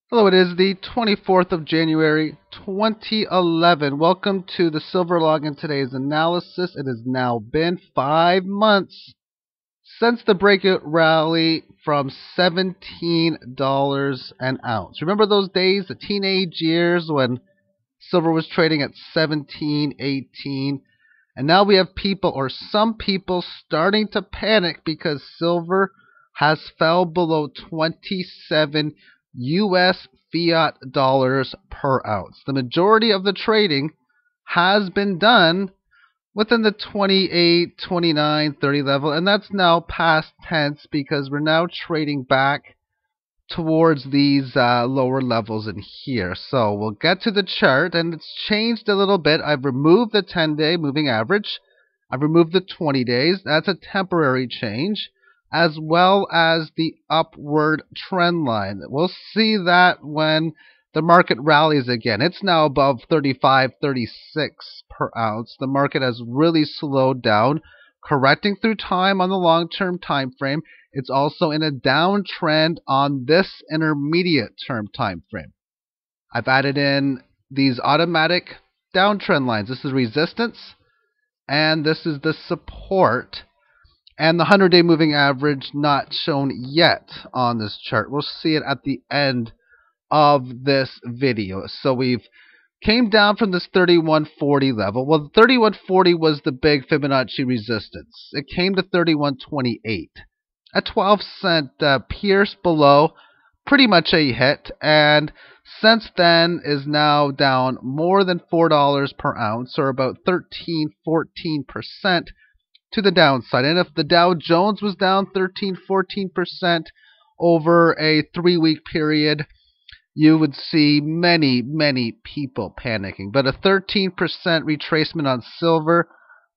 Hello, it is the 24th of January 2011. Welcome to the Silver Log in today's analysis. It has now been 5 months since the breakout rally from $17 an ounce. Remember those days, the teenage years when silver was trading at 17, 18? And now we have people, or some people, starting to panic because silver has fell below 27 US fiat dollars per ounce. The majority of the trading has been done within the 28, 29, 30 level, and that's now past tense because we're now trading back towards these lower levels in here. So we'll get to the chart, and it's changed a little bit. I've removed the 10-day moving average. I've removed the 20 days. That's a temporary change, as well as the upward trend line. We'll see that when the market rallies again. It's now above 35, 36 per ounce. The market has really slowed down, correcting through time on the long-term time frame. It's also in a downtrend on this intermediate term time frame. I've added in these automatic downtrend lines. This is resistance, and this is the support. And the 100-day moving average not shown yet on this chart. We'll see it at the end of this video. So we've came down from this 3140 level. Well, the 3140 was the big Fibonacci resistance. It came to 3128. A 12-cent pierce below, pretty much a hit, and since then is now down more than $4 per ounce, or about 13-14% to the downside. And if the Dow Jones was down 13-14% over a 3-week period, you would see many, many people panicking. But a 13% retracement on silver,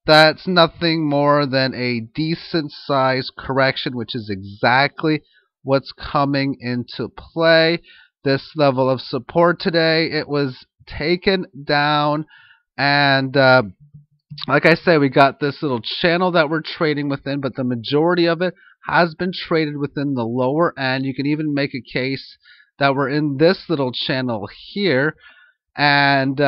that's nothing more than a decent sized correction, which is exactly what's coming into play. This level of support today, it was taken down, and like I say, we got this little channel that we're trading within, but the majority of it has been traded within the lower end. You can even make a case that we're in this little channel here, and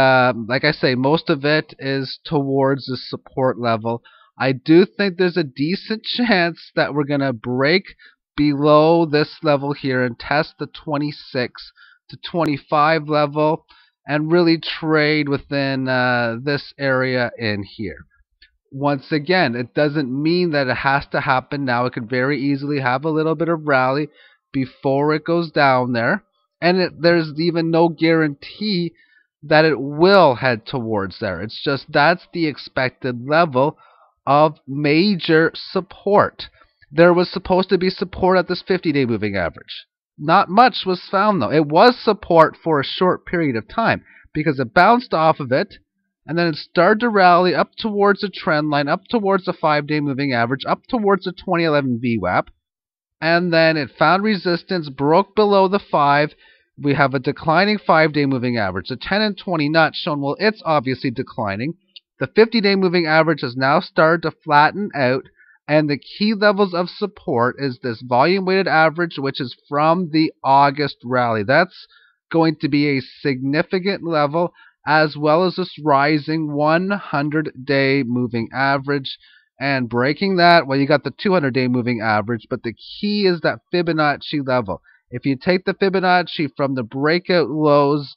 like I say, most of it is towards the support level. I do think there's a decent chance that we're going to break below this level here and test the 26 to 25 level and really trade within this area in here. Once again, it doesn't mean that it has to happen now. It could very easily have a little bit of rally before it goes down there, and there's even no guarantee that it will head towards there. It's just that's the expected level of major support. There was supposed to be support at this 50-day moving average. Not much was found, though. It was support for a short period of time because it bounced off of it, and then it started to rally up towards the trend line, up towards the 5-day moving average, up towards the 2011 VWAP, and then it found resistance, broke below the 5. We have a declining 5-day moving average. The 10 and 20 not shown. Well, it's obviously declining. The 50-day moving average has now started to flatten out, and the key levels of support is this volume-weighted average, which is from the August rally. That's going to be a significant level, as well as this rising 100-day moving average. And breaking that, well, you got the 200-day moving average, but the key is that Fibonacci level. If you take the Fibonacci from the breakout lows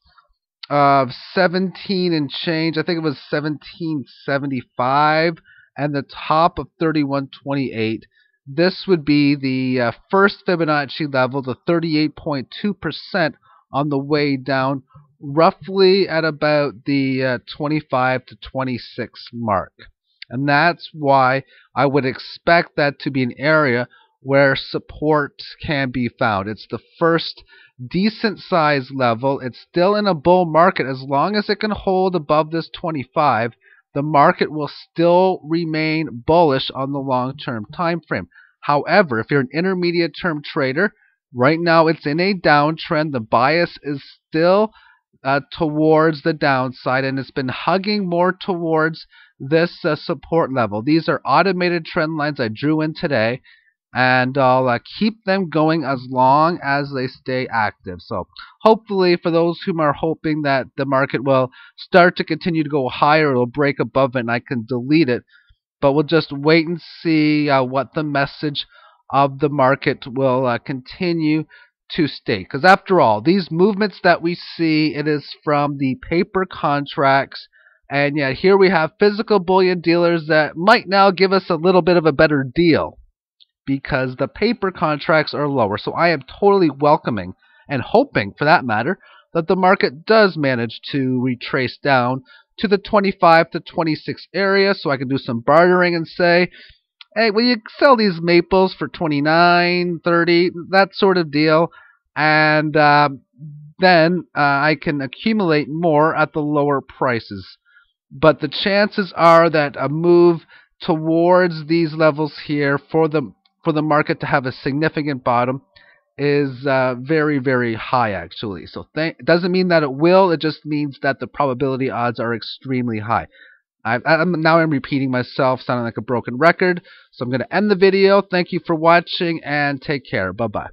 of 17 and change, I think it was 1775, and the top of 3128, this would be the first Fibonacci level, the 38.2% on the way down, roughly at about the 25 to 26 mark. And that's why I would expect that to be an area where support can be found. It's the first decent size level. It's still in a bull market. As long as it can hold above this 25, the market will still remain bullish on the long-term time frame. However, if you're an intermediate term trader, right now it's in a downtrend. The bias is still towards the downside, and it's been hugging more towards this support level. These are automated trend lines I drew in today. and I'll keep them going as long as they stay active. So hopefully, for those who are hoping that the market will start to continue to go higher, it'll break above it and I can delete it. But we'll just wait and see what the message of the market will continue to state. Because after all, these movements that we see, it is from the paper contracts. And yet here we have physical bullion dealers that might now give us a little bit of a better deal because the paper contracts are lower. So I am totally welcoming and hoping, for that matter, that the market does manage to retrace down to the 25 to 26 area so I can do some bartering and say, hey, will you sell these maples for 29, 30, that sort of deal, and then I can accumulate more at the lower prices. But the chances are that a move towards these levels here for the market to have a significant bottom is very, very high, actually. So it doesn't mean that it will. It just means that the probability odds are extremely high. Now I'm repeating myself, sounding like a broken record. So I'm going to end the video. Thank you for watching, and take care. Bye-bye.